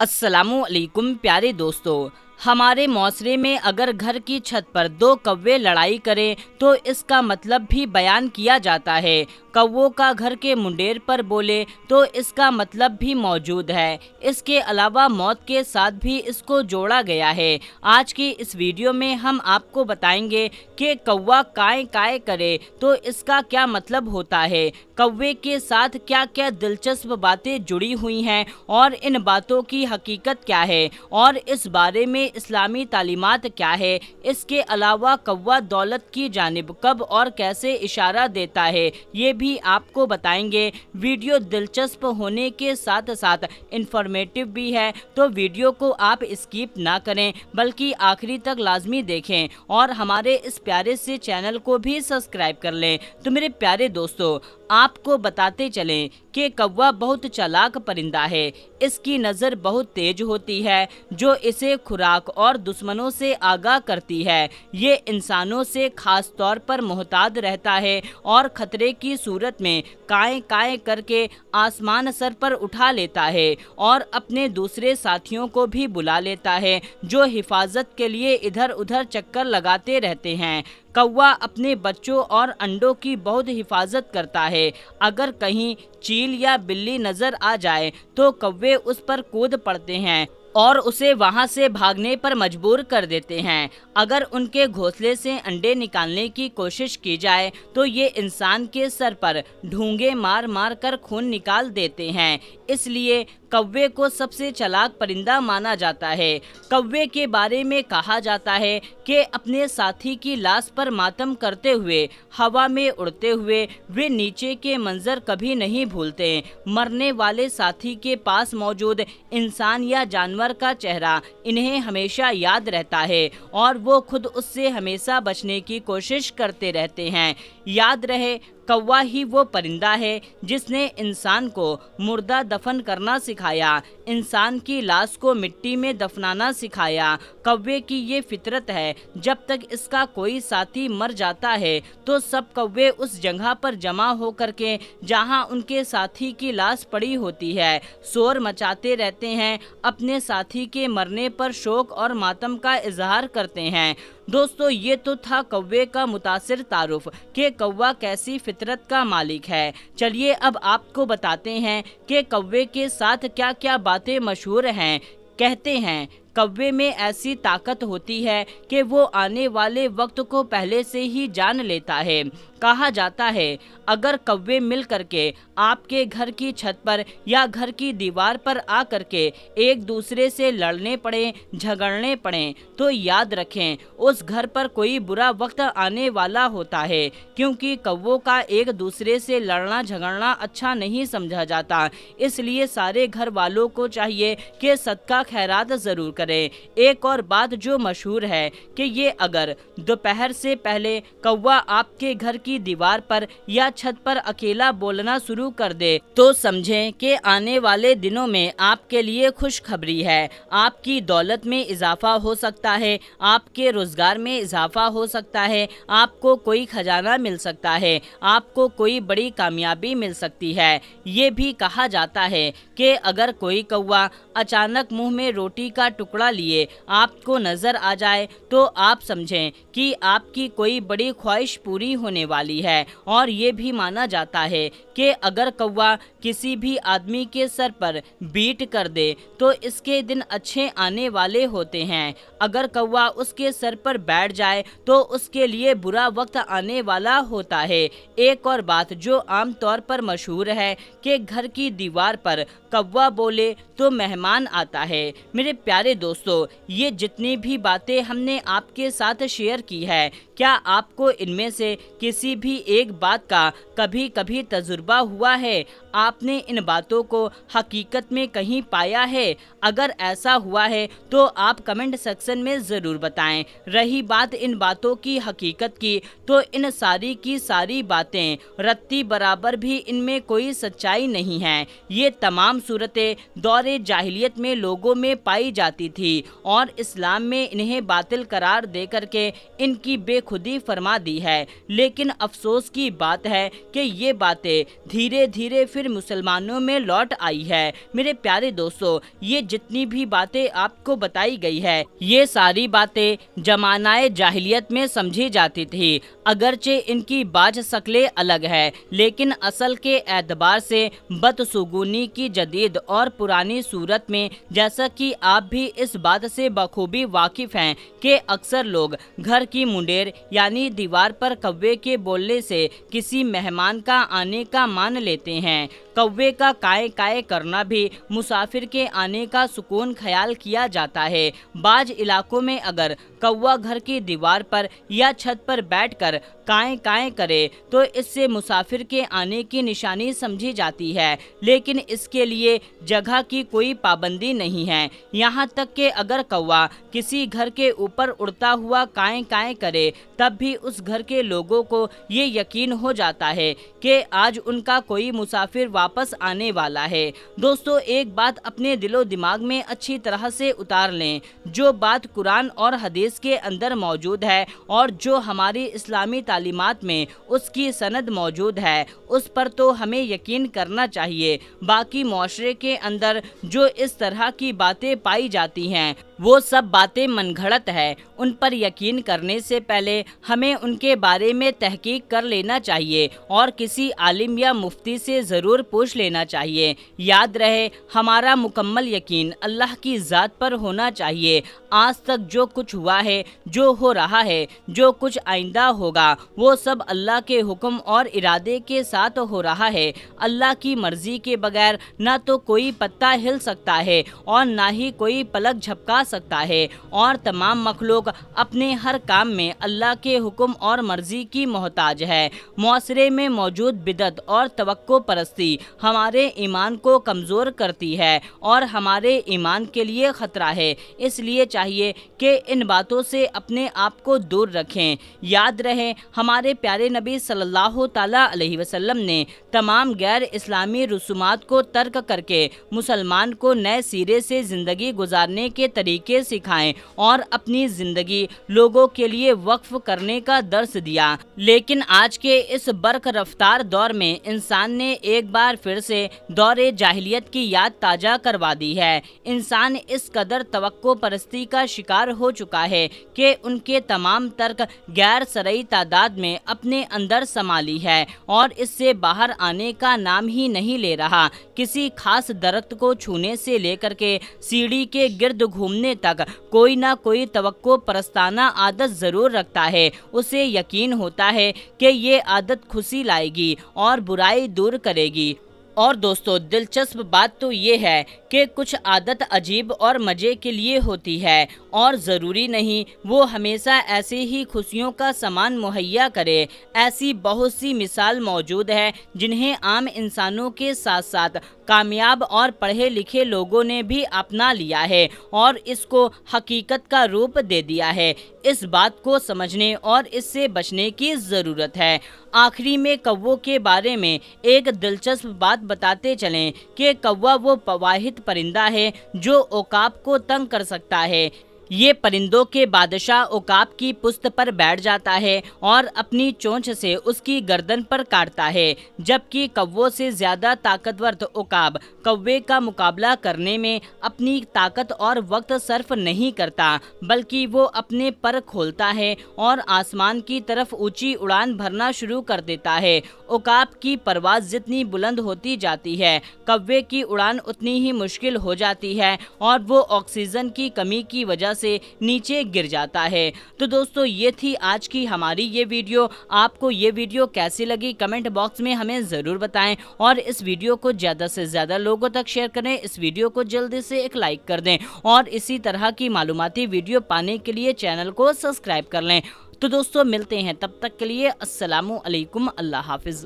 अस्सलामुअलैकुम प्यारे दोस्तों, हमारे माशरे में अगर घर की छत पर दो कौवे लड़ाई करें तो इसका मतलब भी बयान किया जाता है। कौवों का घर के मुंडेर पर बोले तो इसका मतलब भी मौजूद है। इसके अलावा मौत के साथ भी इसको जोड़ा गया है। आज की इस वीडियो में हम आपको बताएंगे कि कौवा काय काय करे तो इसका क्या मतलब होता है, कौवे के साथ क्या क्या दिलचस्प बातें जुड़ी हुई हैं और इन बातों की हकीकत क्या है और इस बारे में इस्लामी तालीमात क्या है। इसके अलावा कौवा दौलत की जानिब कब और कैसे इशारा देता है, ये भी आपको बताएंगे। वीडियो दिलचस्प होने के साथ साथ इंफॉर्मेटिव भी है, तो वीडियो को आप स्किप ना करें बल्कि आखिरी तक लाजमी देखें और हमारे इस प्यारे से चैनल को भी सब्सक्राइब कर लें। तो मेरे प्यारे दोस्तों, आपको बताते चलें कि कौवा बहुत चालाक परिंदा है। इसकी नज़र बहुत तेज होती है जो इसे खुराक और दुश्मनों से आगाह करती है। ये इंसानों से खास तौर पर मोहतात रहता है और खतरे की सूरत में काय काय करके आसमान सर पर उठा लेता है और अपने दूसरे साथियों को भी बुला लेता है जो हिफाजत के लिए इधर उधर चक्कर लगाते रहते हैं। कौवा अपने बच्चों और अंडों की बहुत हिफाजत करता है। अगर कहीं चील या बिल्ली नजर आ जाए तो कौवे उस पर कूद पड़ते हैं और उसे वहां से भागने पर मजबूर कर देते हैं। अगर उनके घोंसले से अंडे निकालने की कोशिश की जाए तो ये इंसान के सर पर ढूंगे मार मार कर खून निकाल देते हैं। इसलिए कौवे को सबसे चालाक परिंदा माना जाता है। कौवे के बारे में कहा जाता है कि अपने साथी की लाश पर मातम करते हुए हवा में उड़ते हुए वे नीचे के मंजर कभी नहीं भूलते। मरने वाले साथी के पास मौजूद इंसान या जानवर का चेहरा इन्हें हमेशा याद रहता है और वो खुद उससे हमेशा बचने की कोशिश करते रहते हैं। याद रहे, कौवा ही वो परिंदा है जिसने इंसान को मुर्दा दफन करना सिखाया, इंसान की लाश को मिट्टी में दफनाना सिखाया। कौवे की ये फितरत है, जब तक इसका कोई साथी मर जाता है तो सब कौवे उस जगह पर जमा होकर के जहां उनके साथी की लाश पड़ी होती है शोर मचाते रहते हैं, अपने साथी के मरने पर शोक और मातम का इजहार करते हैं। दोस्तों, ये तो था कौवे का मुतासिर तारुफ कि कौवा कैसी फितरत का मालिक है। चलिए अब आपको बताते हैं कि कौवे के साथ क्या क्या बातें मशहूर हैं। कहते हैं कौवे में ऐसी ताकत होती है कि वो आने वाले वक्त को पहले से ही जान लेता है। कहा जाता है अगर कौवे मिल करके आपके घर की छत पर या घर की दीवार पर आ करके एक दूसरे से लड़ने पड़े, झगड़ने पड़े, तो याद रखें उस घर पर कोई बुरा वक्त आने वाला होता है, क्योंकि कौवों का एक दूसरे से लड़ना झगड़ना अच्छा नहीं समझा जाता। इसलिए सारे घर वालों को चाहिए कि सदका खैरात ज़रूर करें। एक और बात जो मशहूर है कि ये अगर दोपहर से पहले कौवा आपके घर की दीवार पर या छत पर अकेला बोलना शुरू कर दे तो समझें कि आने वाले दिनों में आपके लिए खुशखबरी है। आपकी दौलत में इजाफा हो सकता है, आपके रोजगार में इजाफा हो सकता है, आपको कोई खजाना मिल सकता है, आपको कोई बड़ी कामयाबी मिल सकती है। ये भी कहा जाता है कि अगर कोई कौवा अचानक मुंह में रोटी का टुकड़ा लिए आपको नजर आ जाए तो आप समझें कि आपकी कोई बड़ी ख्वाहिश पूरी होने वाली है। और ये भी माना जाता है कि अगर कौवा किसी भी आदमी के सर पर बीट कर दे तो इसके दिन अच्छे आने वाले होते हैं। अगर कौवा उसके सर पर बैठ जाए तो उसके लिए बुरा वक्त आने वाला होता है। एक और बात जो आम तौर पर मशहूर है कि घर की दीवार पर कौवा बोले तो मेहमान आता है। मेरे प्यारे दोस्तों, ये जितनी भी बातें हमने आपके साथ शेयर की है, क्या आपको इनमें से किसी भी एक बात का कभी कभी तजुर्बा हुआ है? आपने इन बातों को हकीकत में कहीं पाया है? अगर ऐसा हुआ है तो आप कमेंट सेक्शन में ज़रूर बताएं। रही बात इन बातों की हकीकत की, तो इन सारी की सारी बातें रत्ती बराबर भी इनमें कोई सच्चाई नहीं है। ये तमाम सूरतें दौरे जाहिलियत में लोगों में पाई जाती थी और इस्लाम में इन्हें बातिल करार दे करके इनकी बेखुदी फरमा दी है। लेकिन अफसोस की बात है کہ یہ باتیں دھیرے دھیرے پھر مسلمانوں میں لوٹ آئی ہے۔ میرے پیارے دوستو، یہ جتنی بھی باتیں آپ کو بتائی گئی ہے، یہ ساری باتیں زمانہ جاہلیت میں سمجھی جاتی تھی۔ اگرچہ ان کی باز شکلیں الگ ہے، لیکن اصل کے اعتبار سے بدسگونی کی جدید اور پرانی صورت میں، جیسا کہ آپ بھی اس بات سے بخوبی واقف ہیں کہ اکثر لوگ گھر کی منڈیر یعنی دیوار پر کوے کے بولنے سے کسی مہمان کا آنے کا مان لیتے ہیں۔ کوے کا کائے کائے کرنا بھی مسافر کے آنے کا سکون خیال کیا جاتا ہے۔ بعض علاقوں میں اگر کوا گھر کی دیوار پر یا چھت پر بیٹھ کر کائیں کائیں کرے تو اس سے مسافر کے آنے کی نشانی سمجھی جاتی ہے، لیکن اس کے لیے جگہ کی کوئی پابندی نہیں ہے۔ یہاں تک کہ اگر کوا کسی گھر کے اوپر اڑتا ہوا کائیں کائیں کرے تب بھی اس گھر کے لوگوں کو یہ یقین ہو جاتا ہے کہ آج ان کا کوئی مسافر واپس آنے والا ہے۔ دوستو، ایک بات اپنے دل و دماغ میں اچھی طرح سے اتار لیں، جو بات قرآن اور حدیث کے اندر موجود ہے اور جو ہماری اسلامی تعلیمات میں اس کی سند موجود ہے، اس پر تو ہمیں یقین کرنا چاہیے۔ باقی معاشرے کے اندر جو اس طرح کی باتیں پائی جاتی ہیں وہ سب باتیں من گھڑت ہے۔ ان پر یقین کرنے سے پہلے ہمیں ان کے بارے میں تحقیق کر لینا چاہیے اور کسی عالم یا مفتی سے ضرور پوچھ لینا چاہیے۔ یاد رہے، ہمارا مکمل یقین اللہ کی ذات پر ہونا چاہیے۔ آج تک جو کچھ ہوا ہے، جو ہو رہا ہے، جو کچھ آئندہ ہوگا، وہ سب اللہ کے حکم اور ارادے کے ساتھ ہو رہا ہے۔ اللہ کی مرضی کے بغیر نہ تو کوئی پتا ہل سکتا ہے اور نہ ہی کوئی پلک جھپکا سکتا ہے، اور تمام مخلوق اپنے ہر کام میں اللہ کے حکم اور مرضی کی محتاج ہے۔ معاشرے میں موجود بدعت اور توقع پرستی ہمارے ایمان کو کمزور کرتی ہے اور ہمارے ایمان کے لیے خطرہ ہے، اس لیے چاہیے کہ ان باتوں سے اپنے آپ کو دور رکھیں۔ یاد رہے، ہمارے پیارے نبی صلی اللہ تعالیٰ علیہ وسلم نے تمام غیر اسلامی رسومات کو ترک کر کے مسلمان کو نئے سرے سے زندگی گزارنے کے طریقے سکھائیں اور اپنی زندگی لوگوں کے لیے وقف کرنے کا درس دیا۔ لیکن آج کے اس برق رفتار دور میں انسان نے ایک بار پھر سے دور جاہلیت کی یاد تازہ کروا دی ہے۔ انسان اس قدر توقع پرستی کا شکار ہو چکا ہے کہ ان کے تمام ترک غیر شرعی تعداد میں اپنے اندر سما لی ہے اور اس سے باہر آنے کا نام ہی نہیں لے رہا۔ کسی خاص درخت کو چھونے سے لے کر کے سیڑھی کے گرد گھومنے تک کوئی نہ کوئی توقع پرستانہ عادت ضرور رکھتا ہے۔ اسے یقین ہوتا ہے کہ یہ عادت خوشی لائے گی اور برائی دور کرے گی۔ اور دوستو، دلچسپ بات تو یہ ہے کہ کچھ عادت عجیب اور مزے کے لیے ہوتی ہے اور ضروری نہیں وہ ہمیشہ ایسے ہی خوشیوں کا سامان مہیا کرے۔ ایسی بہت سی مثال موجود ہے جنہیں عام انسانوں کے ساتھ ساتھ کامیاب اور پڑھے لکھے لوگوں نے بھی اپنا لیا ہے اور اس کو حقیقت کا روپ دے دیا ہے۔ اس بات کو سمجھنے اور اس سے بچنے کی ضرورت ہے۔ آخری میں کووں کے بارے میں ایک دلچسپ بات بتاتے چلیں کہ کوا وہ واحد پرندہ ہے جو عقاب کو تنگ کر سکتا ہے۔ یہ پرندوں کے بادشاہ عقاب کی پشت پر بیٹھ جاتا ہے اور اپنی چونچ سے اس کی گردن پر کاٹتا ہے، جبکہ کووں سے زیادہ طاقتور عقاب کوے کا مقابلہ کرنے میں اپنی طاقت اور وقت صرف نہیں کرتا، بلکہ وہ اپنے پر کھولتا ہے اور آسمان کی طرف اونچی اڑان بھرنا شروع کر دیتا ہے۔ عقاب کی پرواز جتنی بلند ہوتی جاتی ہے، کوے کی اڑان اتنی ہی مشکل ہو جاتی ہے اور وہ آکسیجن کی کمی کی وجہ سے نیچے گر جاتا ہے۔ تو دوستو، یہ تھی آج کی ہماری یہ ویڈیو۔ آپ کو یہ ویڈیو کیسی لگی کمنٹ باکس میں ہمیں ضرور بتائیں اور اس ویڈیو کو زیادہ سے زیادہ لوگوں تک شیئر کریں۔ اس ویڈیو کو جلدی سے ایک لائک کر دیں اور اسی طرح کی معلوماتی ویڈیو پانے کے لیے چینل کو سبسکرائب کر لیں۔ تو دوستو، ملتے ہیں تب تک کے لیے السلام علیکم، اللہ حافظ۔